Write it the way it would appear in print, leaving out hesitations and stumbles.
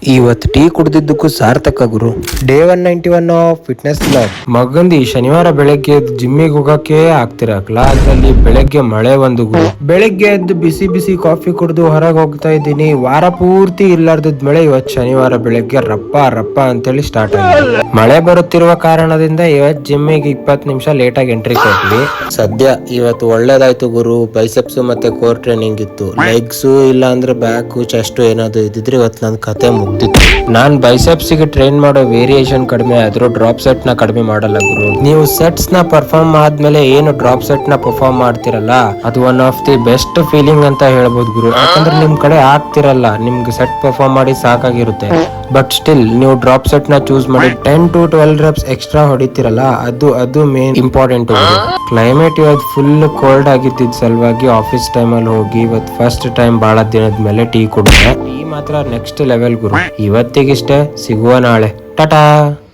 ಇವತ್ತು ಟೀ ಕುಡ್ದಿದ್ದಕ್ಕೂ ಸಾರ್ಥಕ ಗುರು. Day 191 of fitness club. ಮಗಂದಿ ಶನಿವಾರ ಬೆಳಗ್ಗೆ ಎದ್ದು ಜಿಮ್ಮಿಗೆ ಹೋಗಕ್ಕೆ ಆಗ್ತಿರಕ್ಲ, ಅದ್ರಲ್ಲಿ ಬೆಳಗ್ಗೆ ಮಳೆ ಒಂದು ಗುರು. ಬೆಳಗ್ಗೆ ಎದ್ದು ಬಿಸಿ ಬಿಸಿ ಕಾಫಿ ಕುಡಿದು ಹೊರಗೆ ಹೋಗ್ತಾ ಇದ್ದೀನಿ. ವಾರ ಪೂರ್ತಿ ಇರ್ಲಾರ್ದದ್ ಮಳೆ ಇವತ್ತು ಶನಿವಾರ ಬೆಳಗ್ಗೆ ರಪ್ಪ ರಪ್ಪ ಅಂತೇಳಿ ಸ್ಟಾರ್ಟ್ ಆಗಿದೆ. ಮಳೆ ಬರುತ್ತಿರುವ ಕಾರಣದಿಂದ ಇವತ್ತು ಜಿಮ್ಮಿಗೆ 20 ನಿಮಿಷ ಲೇಟ್ ಆಗಿ ಎಂಟ್ರಿ ಕೊಟ್ವಿ. ಸದ್ಯ ಇವತ್ತು ಒಳ್ಳೇದಾಯ್ತು ಗುರು. ಬೈಸೆಪ್ಸ್ ಮತ್ತೆ ಕೋರ್ ಟ್ರೈನಿಂಗ್ ಇತ್ತು. ಲೆಗ್ಸ್ ಇಲ್ಲ ಅಂದ್ರೆ ಬ್ಯಾಕ್ ಚೆಸ್ಟ್ ಏನಾದ್ರು ಇದ್ದಿದ್ರೆ ಇವತ್ತು ನನ್ನ ಕತೆ ಮುಗ್ದಿತ್ತು. ನಾನ್ ಬೈಸೆಪ್ಸ್ ಗೆ ಟ್ರೈನ್ ಮಾಡೋ ವೇರಿಯೇಷನ್ ಕಡಿಮೆ ಆದ್ರೂ ಡ್ರಾಪ್ ಸೆಟ್ ನ ಕಡಿಮೆ ಮಾಡಲ್ಲ ಗುರು. ನೀವು ಸೆಟ್ಸ್ ನ ಪರ್ಫಾರ್ಮ್ ಆದ್ಮೇಲೆ ಏನು ಡ್ರಾಪ್ ಸೆಟ್ ನ ಪರ್ಫಾರ್ಮ್ ಮಾಡ್ತಿರಲ್ಲ, ಅದು one of the best feeling ಅಂತ ಹೇಳ್ಬೋದು ಗುರು. ಯಾಕಂದ್ರೆ ನಿಮ್ ಕಡೆ ಆಗ್ತಿರಲ್ಲ, ನಿಮ್ಗೆ ಸೆಟ್ ಪರ್ಫಾರ್ಮ್ ಮಾಡಿ ಸಾಕಾಗಿರುತ್ತೆ. ಬಟ್ ಸ್ಟಿಲ್ ನೀವು ಡ್ರಾಪ್ ಸೆಟ್ ನ ಚೂಸ್ ಮಾಡಿ 10 to 12 reps ಎಕ್ಸ್ಟ್ರಾ ಹೊಡಿತಿರಲ್ಲ, ಅದು ಮೇನ್ ಇಂಪಾರ್ಟೆಂಟ್. ಕ್ಲೈಮೇಟ್ ಇವತ್ತು ಫುಲ್ ಕೋಲ್ಡ್ ಆಗಿದ್ದ ಸಲುವಾಗಿ ಆಫೀಸ್ ಟೈಮ್ ಅಲ್ಲಿ ಹೋಗಿ ಇವತ್ತು ಫಸ್ಟ್ ಟೈಮ್ ಬಹಳ ದಿನದ ಮೇಲೆ ಟೀ ಕುಡಿದೆ. ಟೀ ಮಾತ್ರ ನೆಕ್ಸ್ಟ್ ಲೆವೆಲ್ ಗುರು. ಇವತ್ತಿಗಿಷ್ಟೇ, ಸಿಗುವ ನಾಳೆ. ಟಾಟಾ.